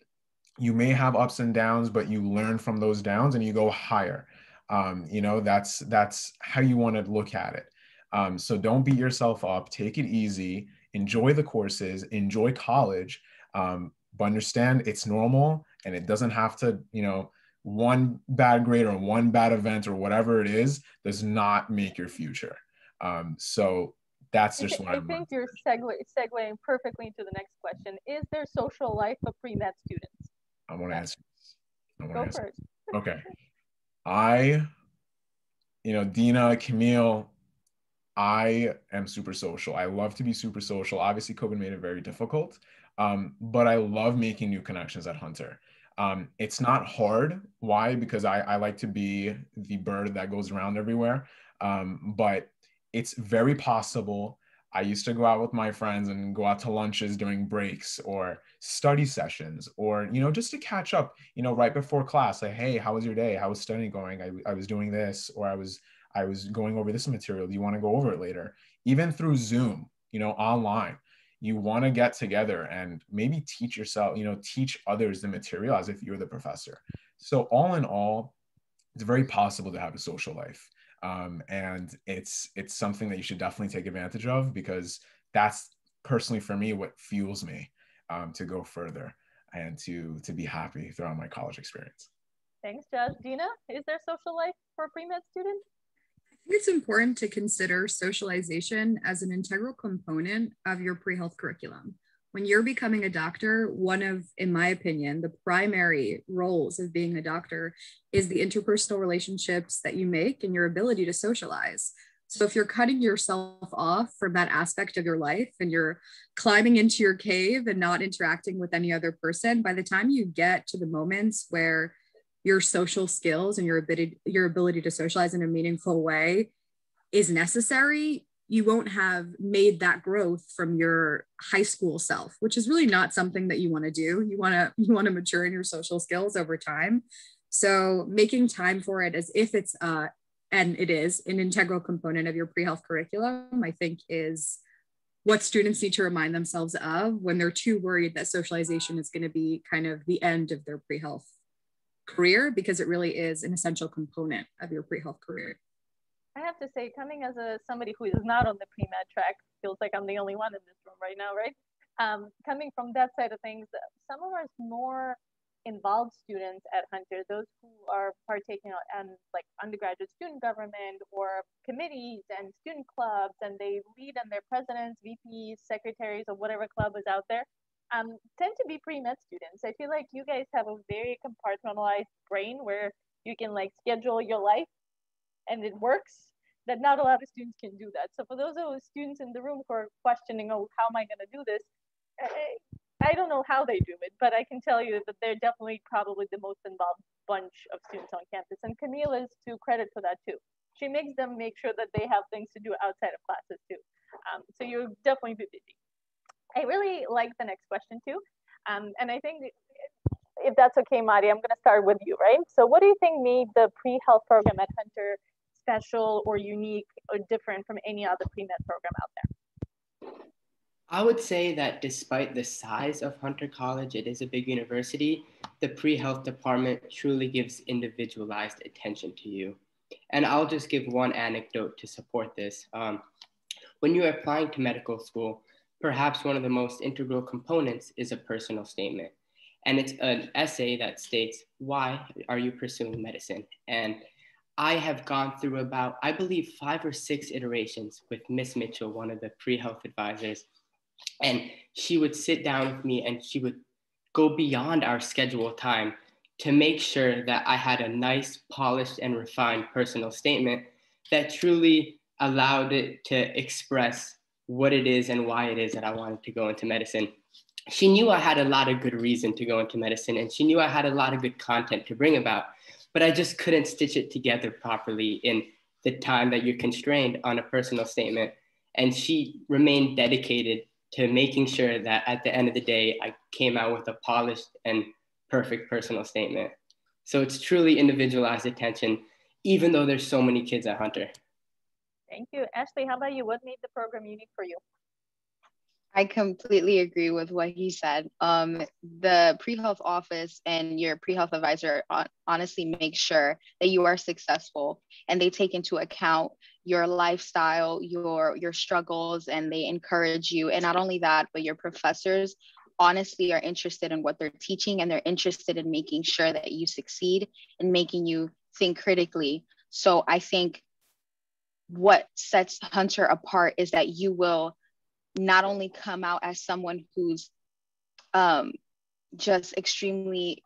you may have ups and downs, but you learn from those downs and you go higher. That's how you want to look at it. So don't beat yourself up, take it easy, enjoy the courses, enjoy college, but understand it's normal, and it doesn't have to, one bad grade or one bad event or whatever it is does not make your future. So that's just what I think you're segueing perfectly into the next question. Is there social life for pre-med students? I want to answer this. Go for it. Okay. Dina, Camille, I am super social. I love to be super social. Obviously, COVID made it very difficult, but I love making new connections at Hunter. It's not hard. Why? Because I like to be the bird that goes around everywhere, but it's very possible. I used to go out with my friends and go out to lunches during breaks or study sessions, or, just to catch up, right before class, like, hey, how was your day? How was studying going? I was doing this, or I was going over this material. Do you want to go over it later? Even through Zoom, online, you want to get together and maybe teach yourself, teach others the material as if you're the professor. So all in all, it's very possible to have a social life. And it's something that you should definitely take advantage of, because that's personally for me what fuels me to go further and to be happy throughout my college experience. Thanks, Josh. Dina, is there social life for pre-med students? I think it's important to consider socialization as an integral component of your pre-health curriculum. When you're becoming a doctor, one of, in my opinion, the primary roles of being a doctor is the interpersonal relationships that you make and your ability to socialize. So if you're cutting yourself off from that aspect of your life and you're climbing into your cave and not interacting with any other person, by the time you get to the moments where your social skills and your ability to socialize in a meaningful way is necessary, you won't have made that growth from your high school self, which is really not something that you want to do. You want to mature in your social skills over time. So making time for it as if it's and it is an integral component of your pre-health curriculum, I think, is what students need to remind themselves of when they're too worried that socialization is going to be kind of the end of their pre-health career, because it really is an essential component of your pre-health career. I have to say, coming as somebody who is not on the pre-med track, feels like I'm the only one in this room right now, right? Coming from that side of things, some of our more involved students at Hunter, those who are partaking on like undergraduate student government or committees and student clubs, and they lead and they're presidents, VPs, secretaries, or whatever club is out there, tend to be pre-med students. I feel like you guys have a very compartmentalized brain where you can like schedule your life and it works, that not a lot of students can do that. So for those of those students in the room who are questioning, oh, how am I going to do this? I don't know how they do it, but I can tell you that they're definitely probably the most involved bunch of students on campus. And Camille is to credit for that too. She makes them make sure that they have things to do outside of classes too. So you'll definitely be busy. I really like the next question too. And I think if that's okay, Mari, I'm gonna start with you, right? So what do you think made the pre-health program at Hunter special or unique or different from any other pre-med program out there? I would say that despite the size of Hunter College, it is a big university, the pre-health department truly gives individualized attention to you. And I'll just give one anecdote to support this. When you're applying to medical school, perhaps one of the most integral components is a personal statement. And it's an essay that states, why are you pursuing medicine? And I have gone through about, I believe, 5 or 6 iterations with Miss Mitchell, one of the pre-health advisors. And she would sit down with me and she would go beyond our scheduled time to make sure that I had a nice, polished, and refined personal statement that truly allowed it to express what it is and why it is that I wanted to go into medicine. She knew I had a lot of good reason to go into medicine, and she knew I had a lot of good content to bring about, but I just couldn't stitch it together properly in the time that you're constrained on a personal statement. And she remained dedicated to making sure that at the end of the day, I came out with a polished and perfect personal statement. So it's truly individualized attention, even though there's so many kids at Hunter. Thank you. Ashley, how about you? What made the program unique for you? I completely agree with what he said. The pre-health office and your pre-health advisor honestly make sure that you are successful, and they take into account your lifestyle, your struggles, and they encourage you. And not only that, but your professors honestly are interested in what they're teaching, and they're interested in making sure that you succeed and making you think critically. So I think what sets Hunter apart is that you will not only come out as someone who's just extremely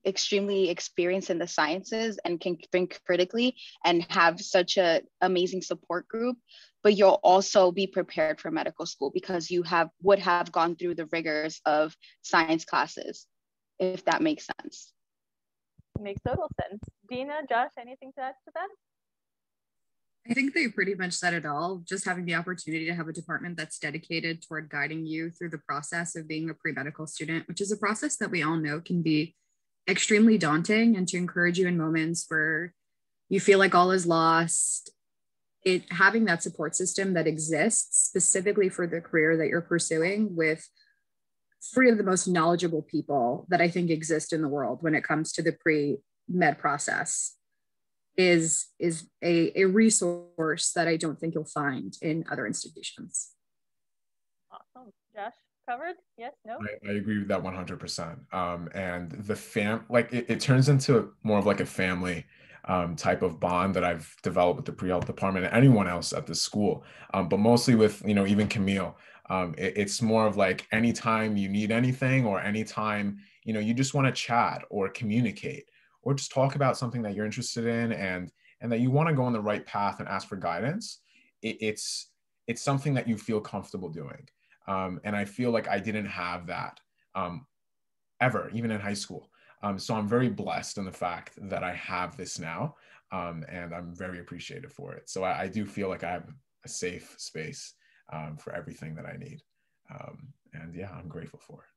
experienced in the sciences and can think critically and have such an amazing support group, but you'll also be prepared for medical school because you would have gone through the rigors of science classes, if that makes sense. Makes total sense. Dina, Josh, anything to add to that? I think they pretty much said it all. Just having the opportunity to have a department that's dedicated toward guiding you through the process of being a pre-medical student, which is a process that we all know can be extremely daunting, and to encourage you in moments where you feel like all is lost. Having that support system that exists specifically for the career that you're pursuing with 3 of the most knowledgeable people that I think exist in the world when it comes to the pre-med process is a resource that I don't think you'll find in other institutions. Awesome. Josh, covered? Yes, no? I agree with that 100%. And the it turns into more of like a family type of bond that I've developed with the pre-health department and anyone else at the school. But mostly with, even Camille. It's more of like anytime you need anything, or anytime, you just want to chat or communicate, or just talk about something that you're interested in and that you want to go on the right path and ask for guidance. It's something that you feel comfortable doing. And I feel like I didn't have that ever, even in high school. So I'm very blessed in the fact that I have this now, and I'm very appreciative for it. So I do feel like I have a safe space for everything that I need. And yeah, I'm grateful for it.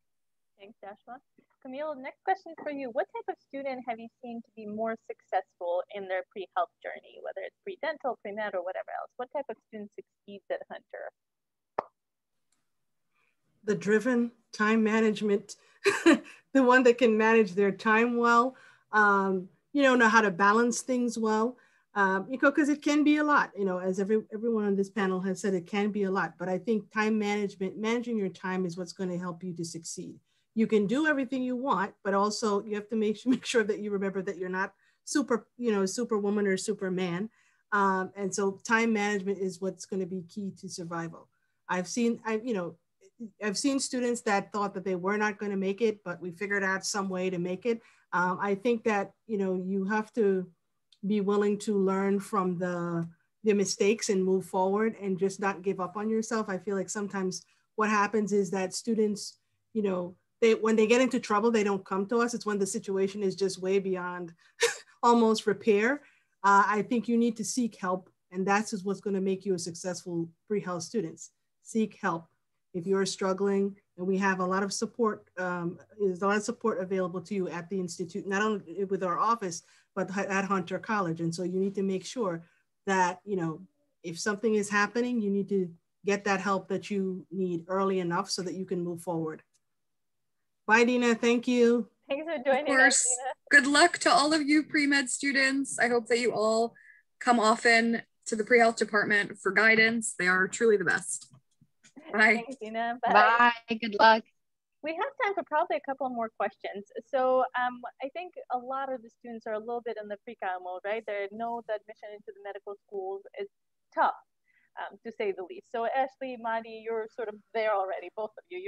Thanks, Joshua. Camille, next question for you. What type of student have you seen to be more successful in their pre-health journey, whether it's pre-dental, pre-med, or whatever else? What type of student succeeds at Hunter? The driven, time management, the one that can manage their time well, know how to balance things well. Because it can be a lot, as everyone on this panel has said, it can be a lot, but I think time management, managing your time is what's going to help you to succeed. You can do everything you want, but also you have to make sure that you remember that you're not superwoman or superman. And so time management is what's going to be key to survival. I've seen students that thought that they were not going to make it, but we figured out some way to make it. I think that, you have to be willing to learn from the mistakes and move forward and just not give up on yourself. I feel like sometimes what happens is that students, when they get into trouble, they don't come to us. It's when the situation is just way beyond almost repair. I think you need to seek help, and that's just what's going to make you a successful pre-health students. Seek help. If you're struggling, and we have a lot of support, there's a lot of support available to you at the Institute, not only with our office, but at Hunter College. And so you need to make sure that, if something is happening, you need to get that help that you need early enough so that you can move forward. Bye, Dina. Thank you. Thanks for joining us, Dina. Good luck to all of you pre-med students. I hope that you all come often to the pre-health department for guidance. They are truly the best. Bye. Thanks, Dina. Bye. Bye. Good luck. We have time for probably a couple more questions. So I think a lot of the students are a little bit in the freak-out mode, right? They know that admission into the medical schools is tough, to say the least. So Ashley, Madi, you're sort of there already, both of you.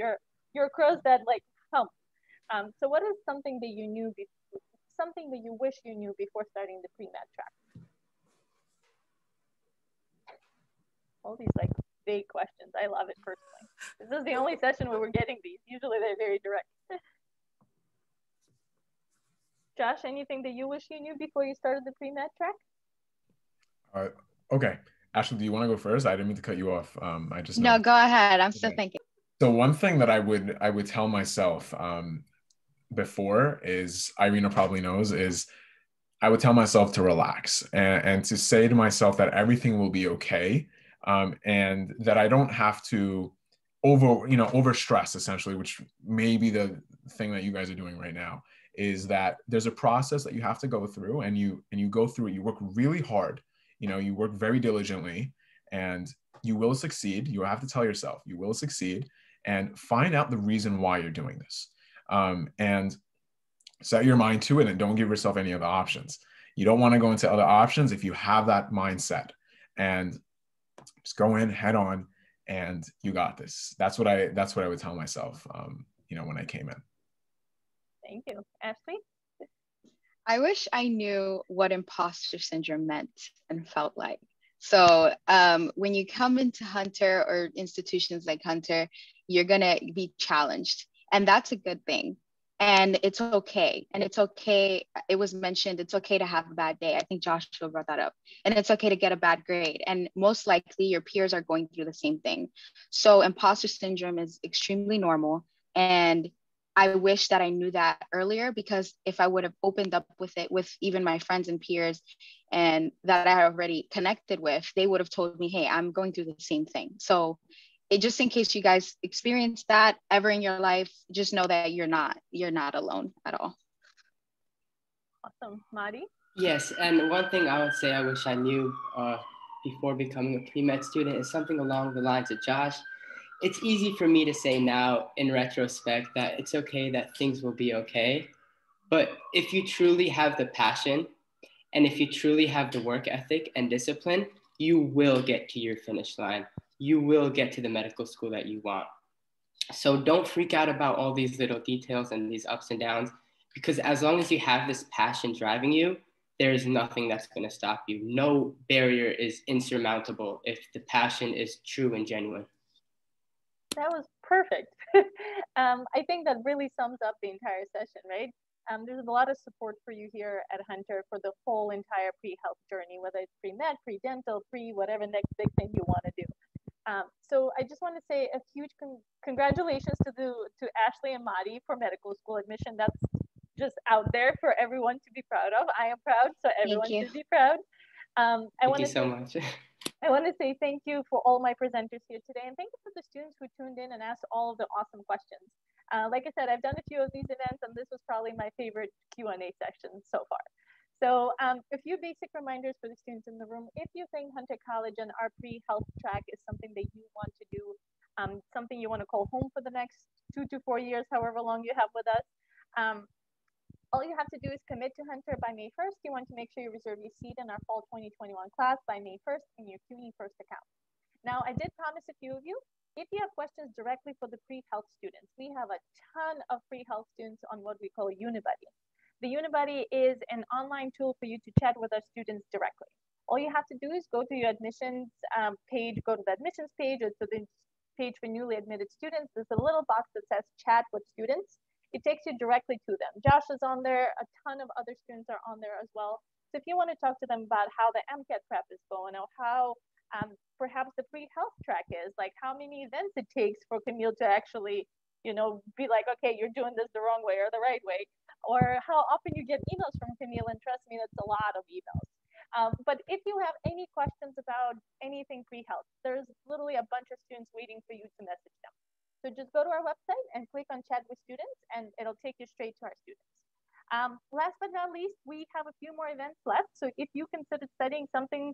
You're across that hump. So what is something that you knew, something that you wish you knew before starting the pre-med track? All these vague questions. I love it personally. This is the only session where we're getting these. Usually they're very direct. Josh, anything that you wish you knew before you started the pre-med track? Okay. Ashley, do you want to go first? I didn't mean to cut you off. No, go ahead. I'm still thinking. So one thing that I would tell myself before is, Irina probably knows, is I would tell myself to relax and to say to myself that everything will be okay. And that I don't have to over stress, essentially, which may be the thing that you guys are doing right now, is that there's a process that you have to go through, and you go through it. You work really hard, you work very diligently, and you will succeed. You have to tell yourself you will succeed, and find out the reason why you're doing this, and set your mind to it, and don't give yourself any other options. You don't want to go into other options if you have that mindset, and just go in head on, and you got this. That's what I would tell myself, when I came in. Thank you. Ashley? I wish I knew what imposter syndrome meant and felt like. So when you come into Hunter or institutions like Hunter, you're gonna be challenged, and that's a good thing. And it's okay. And it's okay. It was mentioned, it's okay to have a bad day. I think Joshua brought that up. And it's okay to get a bad grade. And most likely your peers are going through the same thing. So imposter syndrome is extremely normal. And I wish that I knew that earlier, because if I would have opened up with it with even my friends and peers and that I already connected with, they would have told me, hey, I'm going through the same thing. So just in case you guys experience that ever in your life, just know that you're not alone at all. Awesome. Madi? Yes, and one thing I would say I wish I knew before becoming a pre-med student is something along the lines of Josh. It's easy for me to say now in retrospect that it's okay, that things will be okay. But if you truly have the passion, and if you truly have the work ethic and discipline, you will get to your finish line. You will get to the medical school that you want. So don't freak out about all these little details and these ups and downs, because as long as you have this passion driving you, there is nothing that's going to stop you. No barrier is insurmountable if the passion is true and genuine. That was perfect. I think that really sums up the entire session, right? There's a lot of support for you here at Hunter for the whole entire pre-health journey, whether it's pre-med, pre-dental, whatever next big thing you want to do. So I just want to say a huge congratulations to Ashley and Madi for medical school admission. That's just out there for everyone to be proud of. I am proud, so everyone should be proud. Thank you so much. I want to say thank you for all my presenters here today, and thank you for the students who tuned in and asked all of the awesome questions. Like I said, I've done a few of these events, and this was probably my favorite Q&A session so far. So a few basic reminders for the students in the room. If you think Hunter College and our pre-health track is something that you want to do, something you want to call home for the next 2 to 4 years, however long you have with us, all you have to do is commit to Hunter by May 1st. You want to make sure you reserve your seat in our fall 2021 class by May 1st in your CUNY First account. Now, I did promise a few of you, if you have questions directly for the pre-health students, we have a ton of pre-health students on what we call Unibuddy. The Unibuddy is an online tool for you to chat with our students directly. All you have to do is go to your admissions page, go to the admissions page or to the page for newly admitted students. There's a little box that says chat with students. It takes you directly to them. Josh is on there. A ton of other students are on there as well. So if you want to talk to them about how the MCAT prep is going or how perhaps the pre-health track is, like how many events it takes for Camille to actually, be like, okay, you're doing this the wrong way or the right way, or how often you get emails from Camille, and trust me, that's a lot of emails. But if you have any questions about anything pre-health, there's literally a bunch of students waiting for you to message them. So just go to our website and click on chat with students and it'll take you straight to our students. Last but not least, we have a few more events left. So if you consider studying something,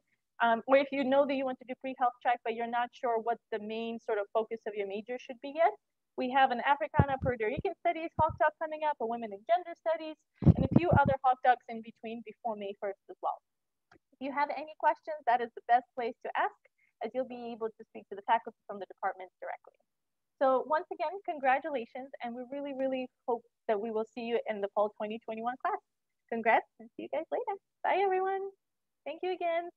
or if you know that you want to do pre-health track, but you're not sure what the main sort of focus of your major should be yet, we have an Africana Puerto Rican Studies Hawk Talk coming up, a Women in Gender Studies, and a few other Hawk Talks in between before May 1st as well. If you have any questions, that is the best place to ask, as you'll be able to speak to the faculty from the department directly. So once again, congratulations, and we really, really hope that we will see you in the fall 2021 class. Congrats, and see you guys later. Bye, everyone. Thank you again.